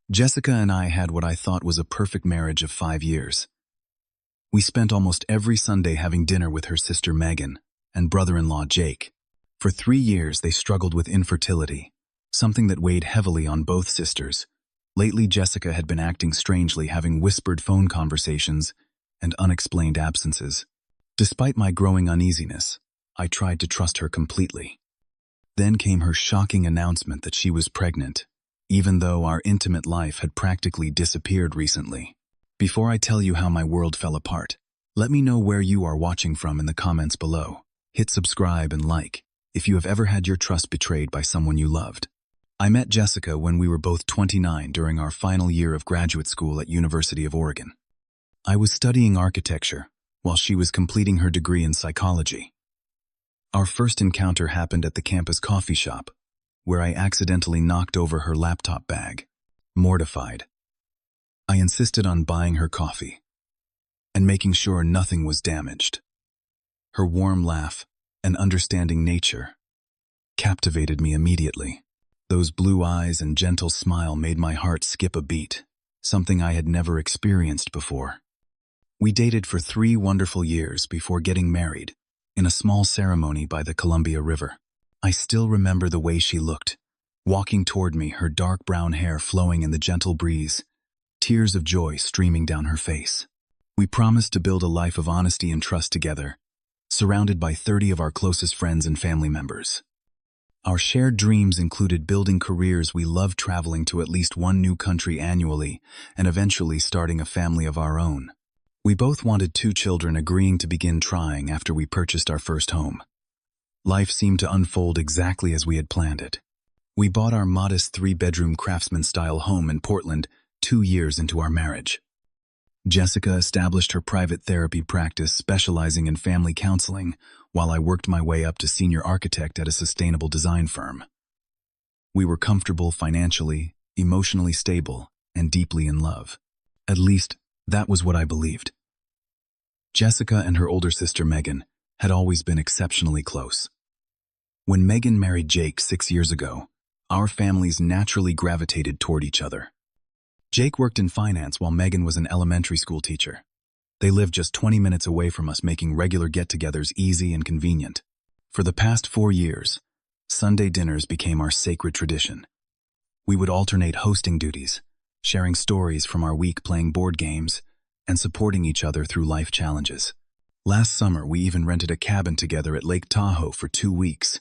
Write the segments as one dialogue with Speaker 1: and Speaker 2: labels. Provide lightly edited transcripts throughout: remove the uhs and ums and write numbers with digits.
Speaker 1: Jessica and I had what I thought was a perfect marriage of 5 years. We spent almost every Sunday having dinner with her sister Megan and brother-in-law Jake. For 3 years they struggled with infertility, something that weighed heavily on both sisters. Lately Jessica had been acting strangely, having whispered phone conversations and unexplained absences. Despite my growing uneasiness, I tried to trust her completely. Then came her shocking announcement that she was pregnant, even though our intimate life had practically disappeared recently. Before I tell you how my world fell apart, let me know where you are watching from in the comments below. Hit subscribe and like if you have ever had your trust betrayed by someone you loved. I met Jessica when we were both 29 during our final year of graduate school at University of Oregon. I was studying architecture while she was completing her degree in psychology. Our first encounter happened at the campus coffee shop, where I accidentally knocked over her laptop bag. Mortified, I insisted on buying her coffee and making sure nothing was damaged. Her warm laugh and understanding nature captivated me immediately. Those blue eyes and gentle smile made my heart skip a beat, something I had never experienced before. We dated for 3 wonderful years before getting married in a small ceremony by the Columbia River. I still remember the way she looked, walking toward me, her dark brown hair flowing in the gentle breeze, tears of joy streaming down her face. We promised to build a life of honesty and trust together, surrounded by 30 of our closest friends and family members. Our shared dreams included building careers we loved, traveling to at least one new country annually, and eventually starting a family of our own. We both wanted 2 children, agreeing to begin trying after we purchased our first home. Life seemed to unfold exactly as we had planned it. We bought our modest 3-bedroom craftsman-style home in Portland 2 years into our marriage. Jessica established her private therapy practice specializing in family counseling, while I worked my way up to senior architect at a sustainable design firm. We were comfortable financially, emotionally stable, and deeply in love. At least, that was what I believed. Jessica and her older sister Megan had always been exceptionally close. When Megan married Jake 6 years ago, our families naturally gravitated toward each other. Jake worked in finance while Megan was an elementary school teacher. They lived just 20 minutes away from us, making regular get-togethers easy and convenient. For the past 4 years, Sunday dinners became our sacred tradition. We would alternate hosting duties, sharing stories from our week, playing board games, and supporting each other through life challenges. Last summer, we even rented a cabin together at Lake Tahoe for 2 weeks.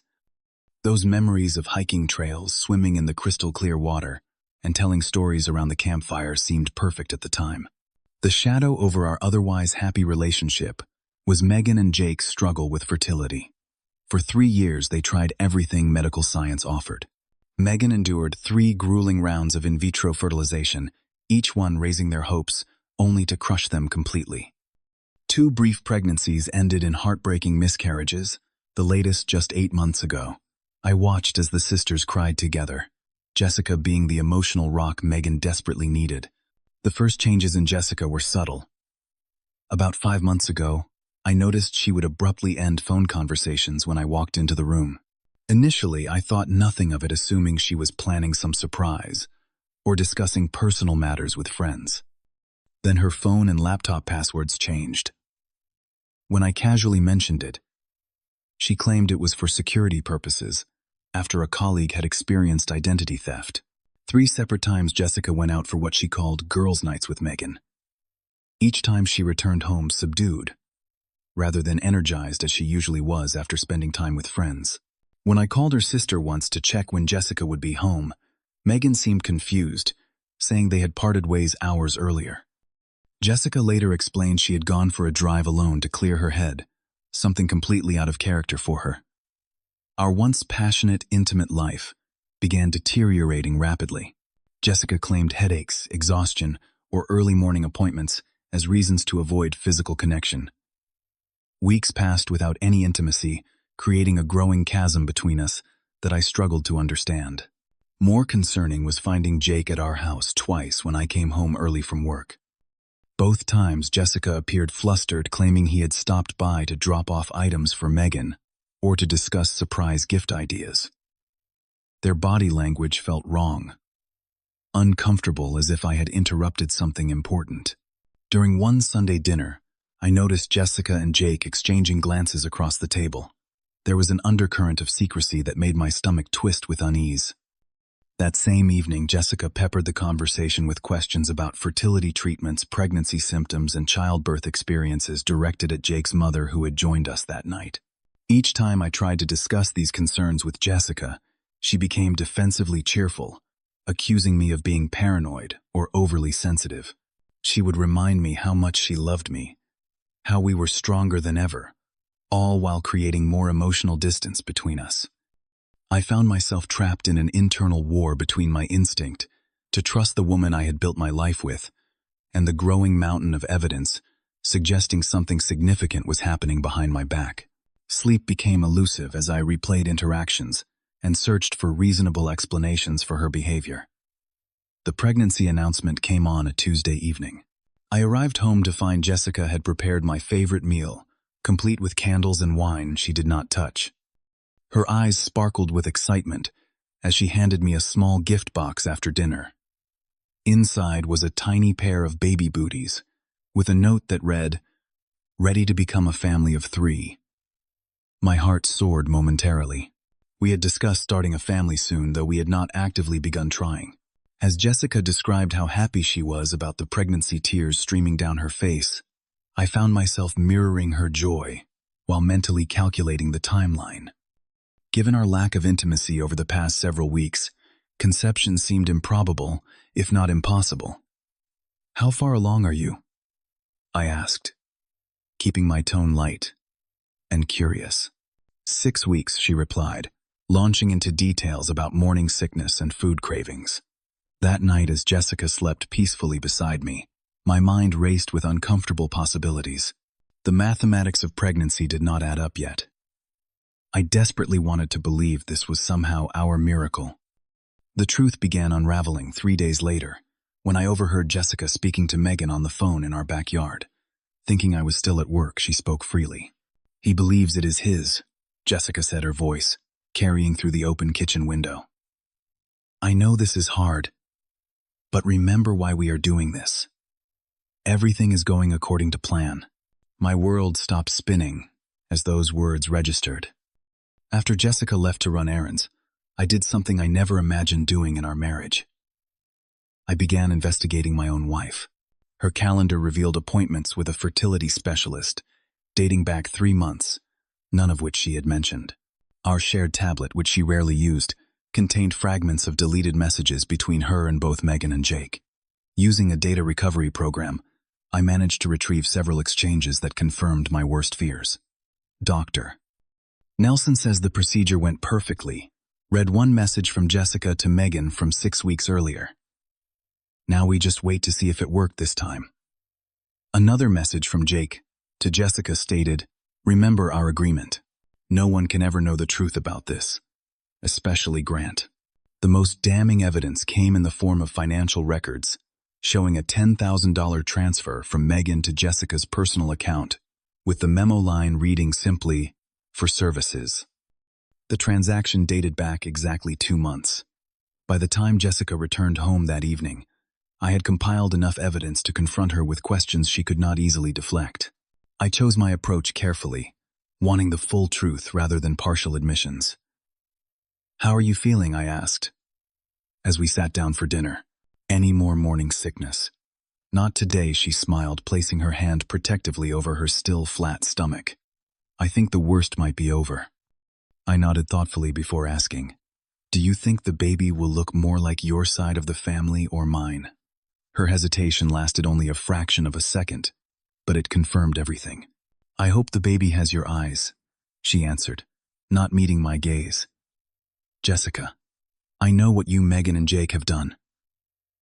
Speaker 1: Those memories of hiking trails, swimming in the crystal-clear water, and telling stories around the campfire seemed perfect at the time. The shadow over our otherwise happy relationship was Megan and Jake's struggle with fertility. For 3 years, they tried everything medical science offered. Megan endured 3 grueling rounds of in vitro fertilization, each one raising their hopes only to crush them completely. 2 brief pregnancies ended in heartbreaking miscarriages, the latest just 8 months ago. I watched as the sisters cried together, Jessica being the emotional rock Megan desperately needed. The first changes in Jessica were subtle. About 5 months ago, I noticed she would abruptly end phone conversations when I walked into the room. Initially, I thought nothing of it, assuming she was planning some surprise or discussing personal matters with friends. Then her phone and laptop passwords changed. When I casually mentioned it, she claimed it was for security purposes, after a colleague had experienced identity theft. 3 separate times Jessica went out for what she called girls' nights with Megan. Each time she returned home subdued, rather than energized as she usually was after spending time with friends. When I called her sister once to check when Jessica would be home, Megan seemed confused, saying they had parted ways hours earlier. Jessica later explained she had gone for a drive alone to clear her head, something completely out of character for her. Our once passionate, intimate life began deteriorating rapidly. Jessica claimed headaches, exhaustion, or early morning appointments as reasons to avoid physical connection. Weeks passed without any intimacy, creating a growing chasm between us that I struggled to understand. More concerning was finding Jake at our house twice when I came home early from work. Both times Jessica appeared flustered, claiming he had stopped by to drop off items for Megan or to discuss surprise gift ideas. Their body language felt wrong. uncomfortable as if I had interrupted something important. During one Sunday dinner, I noticed Jessica and Jake exchanging glances across the table. There was an undercurrent of secrecy that made my stomach twist with unease. That same evening, Jessica peppered the conversation with questions about fertility treatments, pregnancy symptoms, and childbirth experiences directed at Jake's mother, who had joined us that night. Each time I tried to discuss these concerns with Jessica, she became defensively cheerful, accusing me of being paranoid or overly sensitive. She would remind me how much she loved me, how we were stronger than ever, all while creating more emotional distance between us. I found myself trapped in an internal war between my instinct to trust the woman I had built my life with and the growing mountain of evidence suggesting something significant was happening behind my back. Sleep became elusive as I replayed interactions and searched for reasonable explanations for her behavior. The pregnancy announcement came on a Tuesday evening. I arrived home to find Jessica had prepared my favorite meal, complete with candles and wine she did not touch. Her eyes sparkled with excitement as she handed me a small gift box after dinner. Inside was a tiny pair of baby booties, with a note that read, "Ready to become a family of 3. My heart soared momentarily. We had discussed starting a family soon, though we had not actively begun trying. As Jessica described how happy she was about the pregnancy tears streaming down her face, I found myself mirroring her joy while mentally calculating the timeline. Given our lack of intimacy over the past several weeks, conception seemed improbable, if not impossible. "How far along are you?" I asked, keeping my tone light and curious. 6 weeks, she replied, launching into details about morning sickness and food cravings. That night, as Jessica slept peacefully beside me, my mind raced with uncomfortable possibilities. The mathematics of pregnancy did not add up yet. I desperately wanted to believe this was somehow our miracle. The truth began unraveling 3 days later, when I overheard Jessica speaking to Megan on the phone in our backyard. Thinking I was still at work, she spoke freely. "He believes it is his," Jessica said, her voice carrying through the open kitchen window. "I know this is hard, but remember why we are doing this. Everything is going according to plan." My world stopped spinning as those words registered. After Jessica left to run errands, I did something I never imagined doing in our marriage. I began investigating my own wife. Her calendar revealed appointments with a fertility specialist, dating back 3 months, none of which she had mentioned. Our shared tablet, which she rarely used, contained fragments of deleted messages between her and both Megan and Jake. Using a data recovery program, I managed to retrieve several exchanges that confirmed my worst fears. "Doctor Nelson says the procedure went perfectly," read one message from Jessica to Megan from 6 weeks earlier. "Now we just wait to see if it worked this time." Another message from Jake to Jessica stated, "Remember our agreement. No one can ever know the truth about this, especially Grant." The most damning evidence came in the form of financial records, showing a $10,000 transfer from Megan to Jessica's personal account, with the memo line reading simply, "For services." The transaction dated back exactly 2 months. By the time Jessica returned home that evening, I had compiled enough evidence to confront her with questions she could not easily deflect. I chose my approach carefully, wanting the full truth rather than partial admissions. "How are you feeling?" I asked, as we sat down for dinner. "Any more morning sickness?" "Not today," she smiled, placing her hand protectively over her still flat stomach. "I think the worst might be over." I nodded thoughtfully before asking, "Do you think the baby will look more like your side of the family or mine?" Her hesitation lasted only a fraction of a second, but it confirmed everything. "I hope the baby has your eyes," she answered, not meeting my gaze. "Jessica, I know what you, Megan, and Jake have done,"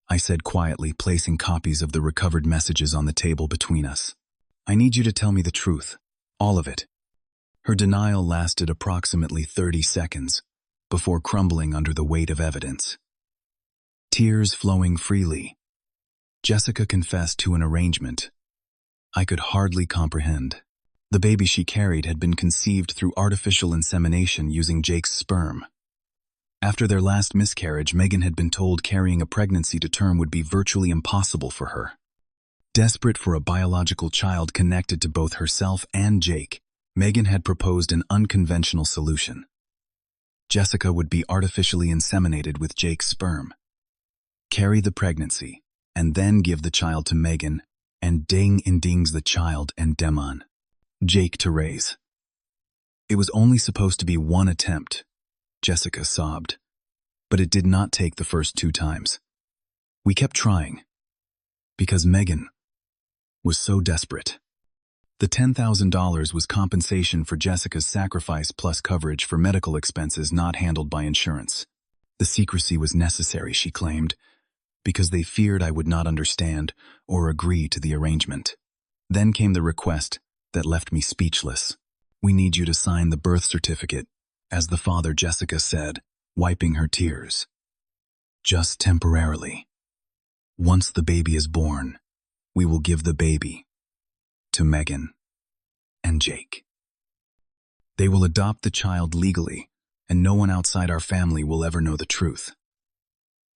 Speaker 1: I said quietly, placing copies of the recovered messages on the table between us. "I need you to tell me the truth, all of it." Her denial lasted approximately 30 seconds before crumbling under the weight of evidence. Tears flowing freely, Jessica confessed to an arrangement I could hardly comprehend. The baby she carried had been conceived through artificial insemination using Jake's sperm. After their last miscarriage, Megan had been told carrying a pregnancy to term would be virtually impossible for her. Desperate for a biological child connected to both herself and Jake, Megan had proposed an unconventional solution. Jessica would be artificially inseminated with Jake's sperm, carry the pregnancy, and then give the child to Megan, and dings the child and Demon, Jake, to raise. It was only supposed to be one attempt, Jessica sobbed, but it did not take the first 2 times. We kept trying, because Megan was so desperate. The $10,000 was compensation for Jessica's sacrifice plus coverage for medical expenses not handled by insurance. The secrecy was necessary, she claimed, because they feared I would not understand or agree to the arrangement. Then came the request that left me speechless. "We need you to sign the birth certificate," as the father, Jessica said, wiping her tears. "Just temporarily. Once the baby is born, we will give the baby to Megan and Jake. They will adopt the child legally, and no one outside our family will ever know the truth."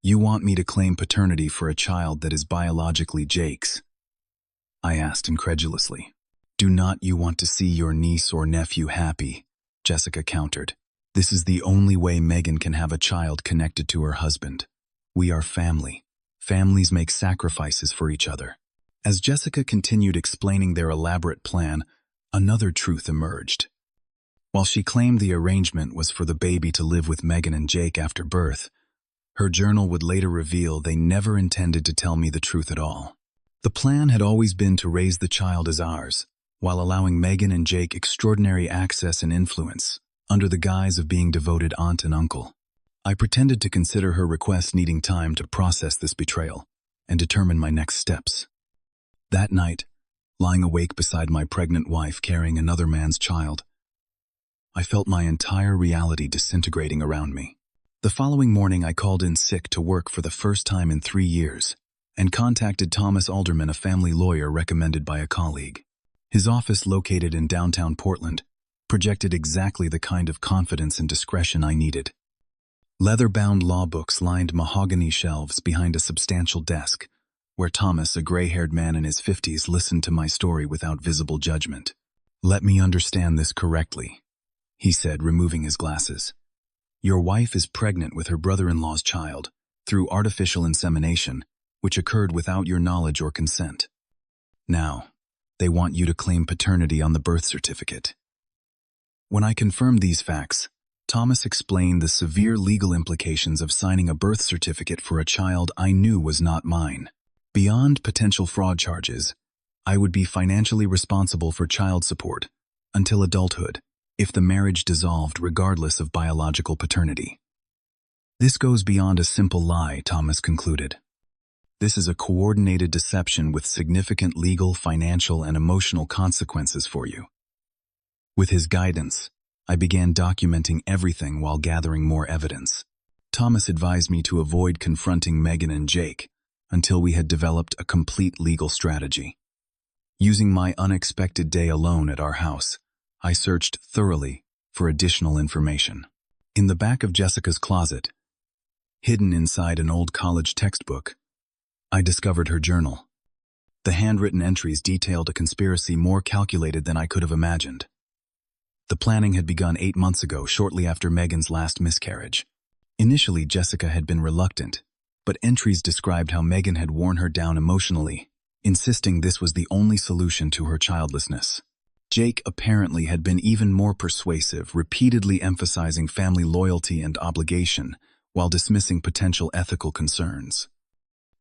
Speaker 1: "You want me to claim paternity for a child that is biologically Jake's?" I asked incredulously. "Do not you want to see your niece or nephew happy?" Jessica countered. "This is the only way Megan can have a child connected to her husband. We are family. Families make sacrifices for each other." As Jessica continued explaining their elaborate plan, another truth emerged. While she claimed the arrangement was for the baby to live with Megan and Jake after birth, her journal would later reveal they never intended to tell me the truth at all. The plan had always been to raise the child as ours, while allowing Megan and Jake extraordinary access and influence, under the guise of being devoted aunt and uncle. I pretended to consider her request needing time to process this betrayal and determine my next steps. That night, lying awake beside my pregnant wife carrying another man's child, I felt my entire reality disintegrating around me. The following morning, I called in sick to work for the first time in 3 years and contacted Thomas Alderman, a family lawyer recommended by a colleague. His office, located in downtown Portland, projected exactly the kind of confidence and discretion I needed. Leather-bound law books lined mahogany shelves behind a substantial desk, where Thomas, a gray-haired man in his 50s, listened to my story without visible judgment. "Let me understand this correctly," he said, removing his glasses. "Your wife is pregnant with her brother-in-law's child through artificial insemination, which occurred without your knowledge or consent. Now, they want you to claim paternity on the birth certificate." When I confirmed these facts, Thomas explained the severe legal implications of signing a birth certificate for a child I knew was not mine. Beyond potential fraud charges, I would be financially responsible for child support until adulthood, if the marriage dissolved regardless of biological paternity. "This goes beyond a simple lie," Thomas concluded. "This is a coordinated deception with significant legal, financial, and emotional consequences for you." With his guidance, I began documenting everything while gathering more evidence. Thomas advised me to avoid confronting Megan and Jake until we had developed a complete legal strategy. Using my unexpected day alone at our house, I searched thoroughly for additional information. In the back of Jessica's closet, hidden inside an old college textbook, I discovered her journal. The handwritten entries detailed a conspiracy more calculated than I could have imagined. The planning had begun 8 months ago, shortly after Megan's last miscarriage. Initially, Jessica had been reluctant, but entries described how Megan had worn her down emotionally, insisting this was the only solution to her childlessness. Jake apparently had been even more persuasive, repeatedly emphasizing family loyalty and obligation while dismissing potential ethical concerns.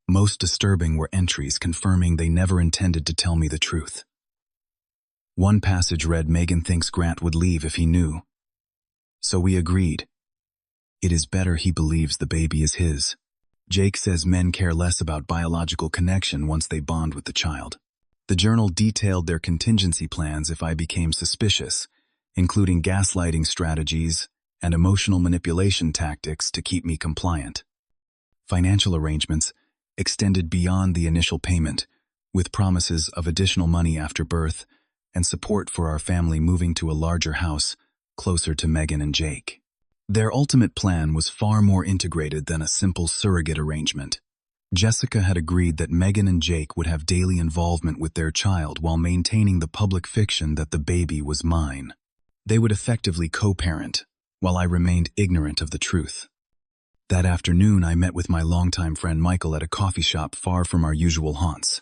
Speaker 1: Most disturbing were entries confirming they never intended to tell me the truth. One passage read, "Megan thinks Grant would leave if he knew. So we agreed. It is better he believes the baby is his. Jake says men care less about biological connection once they bond with the child." The journal detailed their contingency plans if I became suspicious, including gaslighting strategies and emotional manipulation tactics to keep me compliant. Financial arrangements extended beyond the initial payment, with promises of additional money after birth and support for our family moving to a larger house closer to Megan and Jake. Their ultimate plan was far more integrated than a simple surrogate arrangement. Jessica had agreed that Megan and Jake would have daily involvement with their child while maintaining the public fiction that the baby was mine. They would effectively co-parent, while I remained ignorant of the truth. That afternoon, I met with my longtime friend Michael at a coffee shop far from our usual haunts.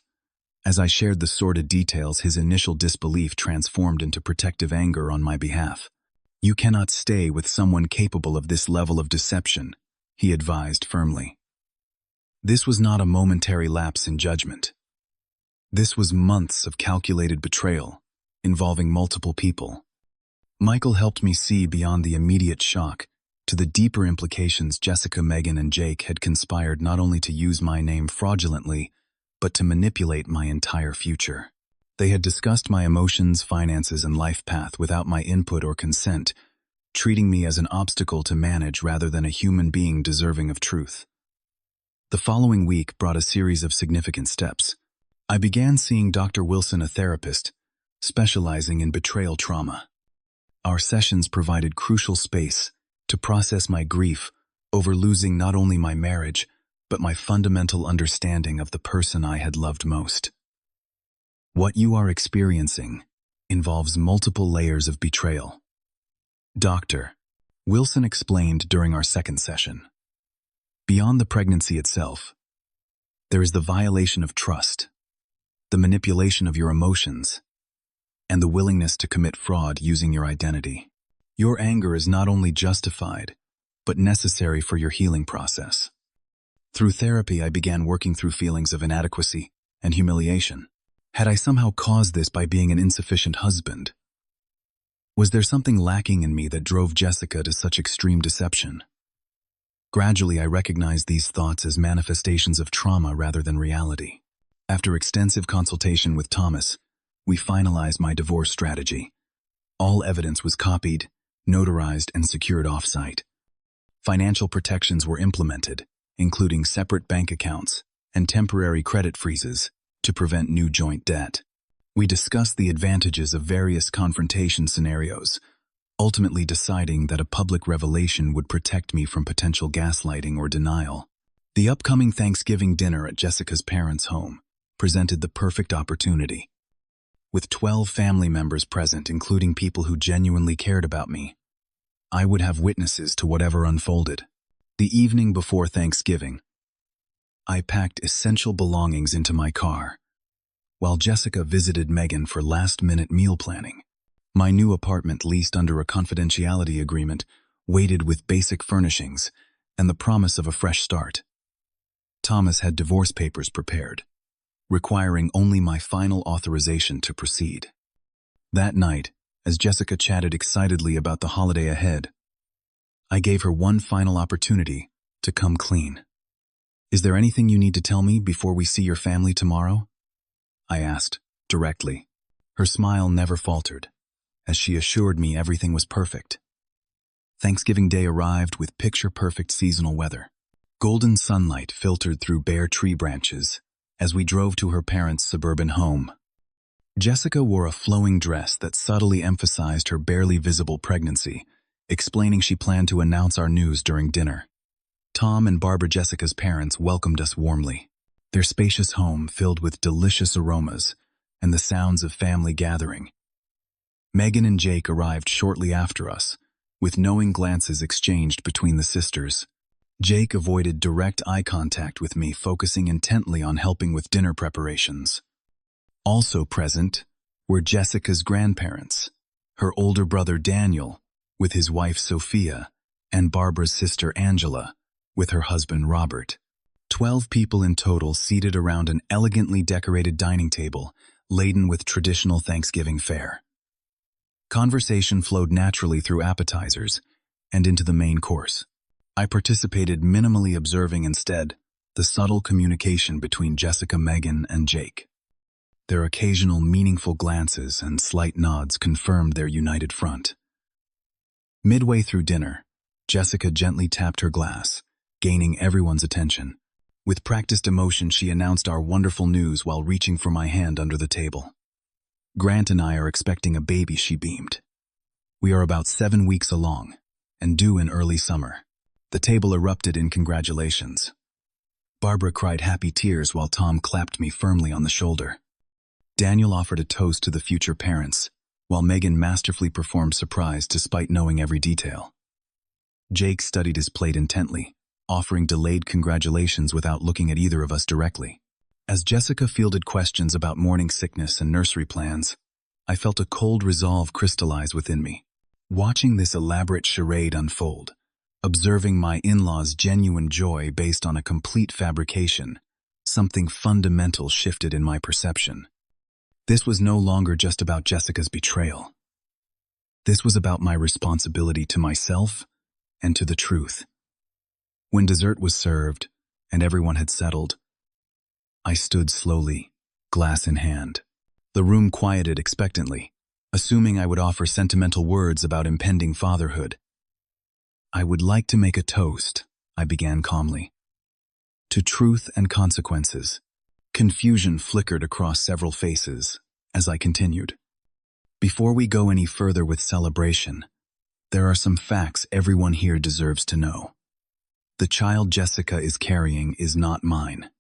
Speaker 1: As I shared the sordid details, his initial disbelief transformed into protective anger on my behalf. "You cannot stay with someone capable of this level of deception," he advised firmly. This was not a momentary lapse in judgment. This was months of calculated betrayal, involving multiple people. Michael helped me see beyond the immediate shock to the deeper implications. Jessica, Megan, and Jake had conspired not only to use my name fraudulently, but to manipulate my entire future. They had discussed my emotions, finances, and life path without my input or consent, treating me as an obstacle to manage rather than a human being deserving of truth. The following week brought a series of significant steps. I began seeing Dr. Wilson, a therapist, specializing in betrayal trauma. Our sessions provided crucial space to process my grief over losing not only my marriage, but my fundamental understanding of the person I had loved most. What you are experiencing involves multiple layers of betrayal. Dr. Wilson explained during our second session. Beyond the pregnancy itself, there is the violation of trust, the manipulation of your emotions, and the willingness to commit fraud using your identity. Your anger is not only justified, but necessary for your healing process. Through therapy, I began working through feelings of inadequacy and humiliation. Had I somehow caused this by being an insufficient husband? Was there something lacking in me that drove Jessica to such extreme deception? Gradually, I recognized these thoughts as manifestations of trauma rather than reality. After extensive consultation with Thomas, we finalized my divorce strategy. All evidence was copied, notarized, and secured off-site. Financial protections were implemented, including separate bank accounts and temporary credit freezes to prevent new joint debt. We discussed the advantages of various confrontation scenarios, ultimately deciding that a public revelation would protect me from potential gaslighting or denial. The upcoming Thanksgiving dinner at Jessica's parents' home presented the perfect opportunity. With 12 family members present, including people who genuinely cared about me, I would have witnesses to whatever unfolded. The evening before Thanksgiving, I packed essential belongings into my car, while Jessica visited Megan for last-minute meal planning. My new apartment, leased under a confidentiality agreement, waited with basic furnishings and the promise of a fresh start. Thomas had divorce papers prepared, requiring only my final authorization to proceed. That night, as Jessica chatted excitedly about the holiday ahead, I gave her one final opportunity to come clean. "Is there anything you need to tell me before we see your family tomorrow?" I asked, directly. Her smile never faltered, as she assured me everything was perfect. Thanksgiving Day arrived with picture-perfect seasonal weather. Golden sunlight filtered through bare tree branches as we drove to her parents' suburban home. Jessica wore a flowing dress that subtly emphasized her barely visible pregnancy, explaining she planned to announce our news during dinner. Tom and Barbara, Jessica's parents, welcomed us warmly. Their spacious home filled with delicious aromas and the sounds of family gathering. Megan and Jake arrived shortly after us, with knowing glances exchanged between the sisters. Jake avoided direct eye contact with me, focusing intently on helping with dinner preparations. Also present were Jessica's grandparents, her older brother Daniel, with his wife Sophia, and Barbara's sister Angela, with her husband Robert. 12 people in total seated around an elegantly decorated dining table, laden with traditional Thanksgiving fare. Conversation flowed naturally through appetizers and into the main course. I participated, minimally observing instead the subtle communication between Jessica, Megan, and Jake. Their occasional meaningful glances and slight nods confirmed their united front. Midway through dinner, Jessica gently tapped her glass, gaining everyone's attention. With practiced emotion, she announced our wonderful news while reaching for my hand under the table. "Grant and I are expecting a baby," she beamed. "We are about 7 weeks along, and due in early summer. The table erupted in congratulations. Barbara cried happy tears while Tom clapped me firmly on the shoulder. Daniel offered a toast to the future parents, while Megan masterfully performed surprise despite knowing every detail. Jake studied his plate intently, offering delayed congratulations without looking at either of us directly. As Jessica fielded questions about morning sickness and nursery plans, I felt a cold resolve crystallize within me. Watching this elaborate charade unfold, observing my in-laws' genuine joy based on a complete fabrication, something fundamental shifted in my perception. This was no longer just about Jessica's betrayal. This was about my responsibility to myself and to the truth. When dessert was served and everyone had settled, I stood slowly, glass in hand. The room quieted expectantly, assuming I would offer sentimental words about impending fatherhood. "I would like to make a toast," I began calmly. "To truth and consequences." Confusion flickered across several faces as I continued. "Before we go any further with celebration, there are some facts everyone here deserves to know. The child Jessica is carrying is not mine."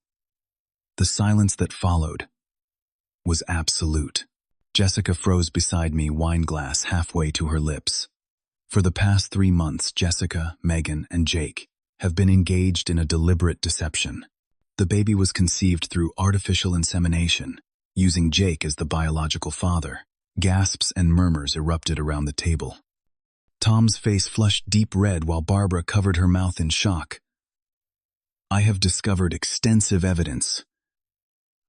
Speaker 1: The silence that followed was absolute. Jessica froze beside me, wine glass halfway to her lips. For the past 3 months, Jessica, Megan, and Jake have been engaged in a deliberate deception. The baby was conceived through artificial insemination, using Jake as the biological father. Gasps and murmurs erupted around the table. Tom's face flushed deep red while Barbara covered her mouth in shock. "I have discovered extensive evidence."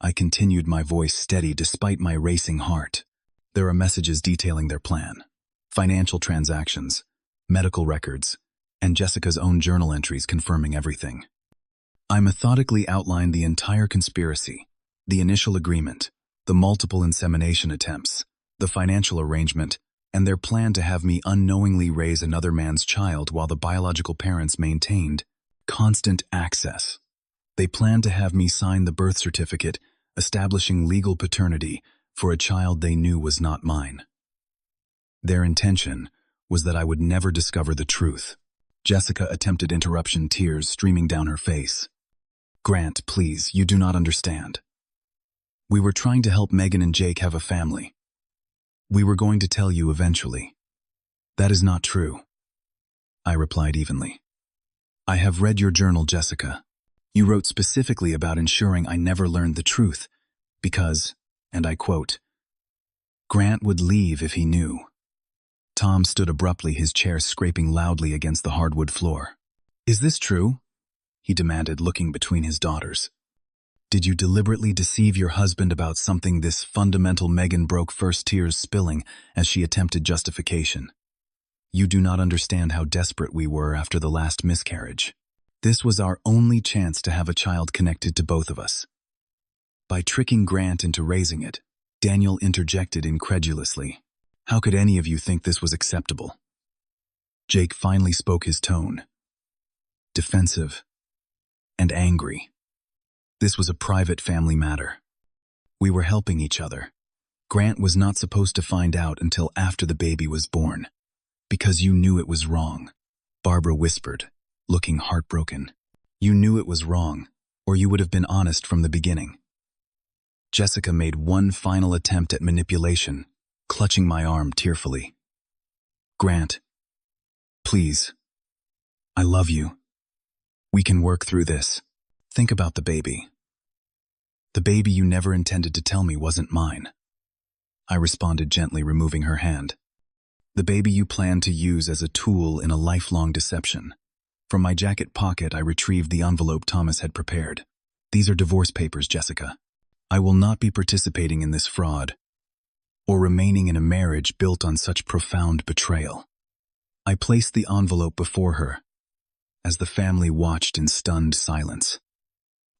Speaker 1: I continued, my voice steady despite my racing heart. "There are messages detailing their plan, financial transactions, medical records, and Jessica's own journal entries confirming everything." I methodically outlined the entire conspiracy, the initial agreement, the multiple insemination attempts, the financial arrangement, and their plan to have me unknowingly raise another man's child while the biological parents maintained constant access. They planned to have me sign the birth certificate, establishing legal paternity for a child they knew was not mine. Their intention was that I would never discover the truth. Jessica attempted interruption, tears streaming down her face. "Grant, please, you do not understand. We were trying to help Megan and Jake have a family. We were going to tell you eventually." "That is not true," I replied evenly. "I have read your journal, Jessica. You wrote specifically about ensuring I never learned the truth because, and I quote, Grant would leave if he knew." Tom stood abruptly, his chair scraping loudly against the hardwood floor. "Is this true?" he demanded, looking between his daughters. "Did you deliberately deceive your husband about something this fundamental?" Megan broke first, tears spilling as she attempted justification. "You do not understand how desperate we were after the last miscarriage. This was our only chance to have a child connected to both of us." By tricking Grant into raising it, Daniel interjected incredulously. "How could any of you think this was acceptable?" Jake finally spoke, his tone defensive and angry. "This was a private family matter. We were helping each other. Grant was not supposed to find out until after the baby was born. Because you knew it was wrong," Barbara whispered, looking heartbroken. "You knew it was wrong, or you would have been honest from the beginning." Jessica made one final attempt at manipulation, clutching my arm tearfully. "Grant, please. I love you. We can work through this. Think about the baby. The baby you never intended to tell me wasn't mine." I responded gently, removing her hand. "The baby you planned to use as a tool in a lifelong deception." From my jacket pocket, I retrieved the envelope Thomas had prepared. "These are divorce papers, Jessica. I will not be participating in this fraud or remaining in a marriage built on such profound betrayal." I placed the envelope before her as the family watched in stunned silence.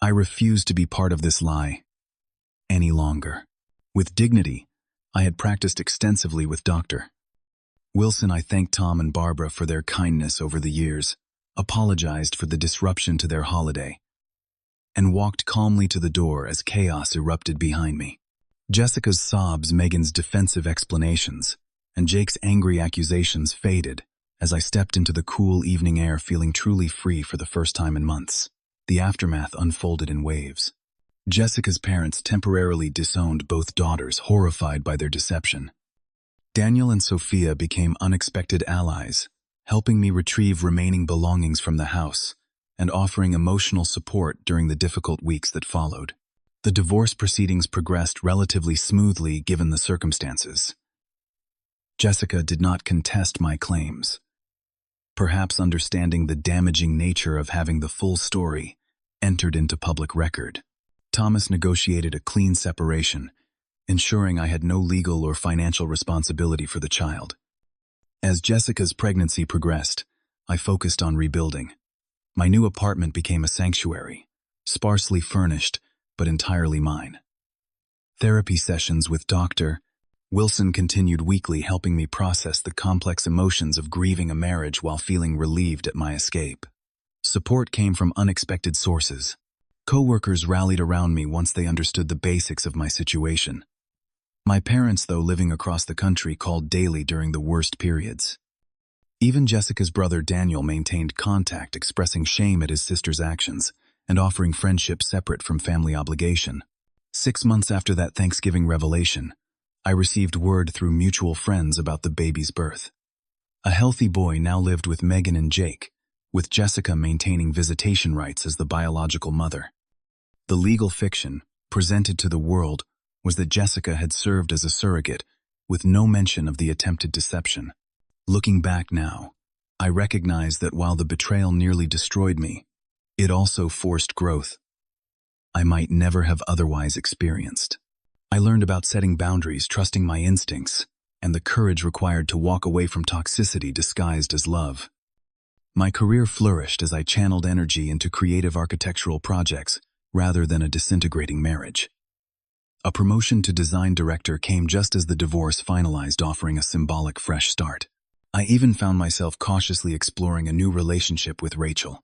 Speaker 1: I refused to be part of this lie any longer. With dignity, I had practiced extensively with Dr. Wilson. I thanked Tom and Barbara for their kindness over the years, apologized for the disruption to their holiday, and walked calmly to the door as chaos erupted behind me. Jessica's sobs, Megan's defensive explanations, and Jake's angry accusations faded as I stepped into the cool evening air feeling truly free for the first time in months. The aftermath unfolded in waves. Jessica's parents temporarily disowned both daughters, horrified by their deception. Daniel and Sophia became unexpected allies, helping me retrieve remaining belongings from the house and offering emotional support during the difficult weeks that followed. The divorce proceedings progressed relatively smoothly given the circumstances. Jessica did not contest my claims. Perhaps understanding the damaging nature of having the full story entered into public record. Thomas negotiated a clean separation, ensuring I had no legal or financial responsibility for the child. As Jessica's pregnancy progressed, I focused on rebuilding. My new apartment became a sanctuary, sparsely furnished, but entirely mine. Therapy sessions with Dr. Wilson continued weekly, helping me process the complex emotions of grieving a marriage while feeling relieved at my escape. Support came from unexpected sources. Co-workers rallied around me once they understood the basics of my situation. My parents, though living across the country, called daily during the worst periods. Even Jessica's brother Daniel maintained contact, expressing shame at his sister's actions and offering friendship separate from family obligation. 6 months after that Thanksgiving revelation, I received word through mutual friends about the baby's birth. A healthy boy now lived with Megan and Jake, with Jessica maintaining visitation rights as the biological mother. The legal fiction presented to the world was that Jessica had served as a surrogate, with no mention of the attempted deception. Looking back now, I recognize that while the betrayal nearly destroyed me, it also forced growth I might never have otherwise experienced. I learned about setting boundaries, trusting my instincts, and the courage required to walk away from toxicity disguised as love. My career flourished as I channeled energy into creative architectural projects rather than a disintegrating marriage. A promotion to design director came just as the divorce finalized, offering a symbolic fresh start. I even found myself cautiously exploring a new relationship with Rachel,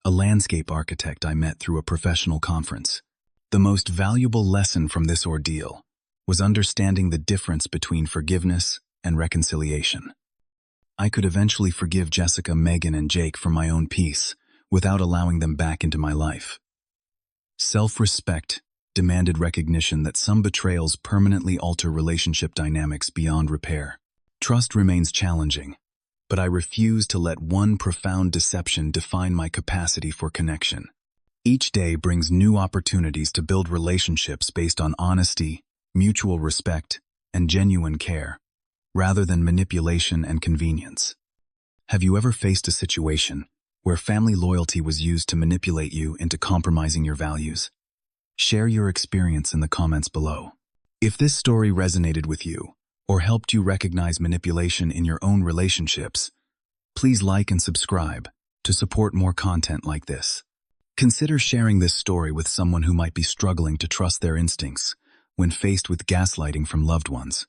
Speaker 1: a landscape architect I met through a professional conference. The most valuable lesson from this ordeal was understanding the difference between forgiveness and reconciliation. I could eventually forgive Jessica, Megan, and Jake for my own peace without allowing them back into my life. Self-respect demanded recognition that some betrayals permanently alter relationship dynamics beyond repair. Trust remains challenging, but I refuse to let one profound deception define my capacity for connection. Each day brings new opportunities to build relationships based on honesty, mutual respect, and genuine care, rather than manipulation and convenience. Have you ever faced a situation where family loyalty was used to manipulate you into compromising your values? Share your experience in the comments below. If this story resonated with you, or helped you recognize manipulation in your own relationships, please like and subscribe to support more content like this. Consider sharing this story with someone who might be struggling to trust their instincts when faced with gaslighting from loved ones.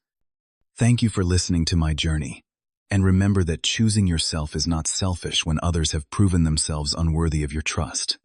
Speaker 1: Thank you for listening to my journey, and remember that choosing yourself is not selfish when others have proven themselves unworthy of your trust.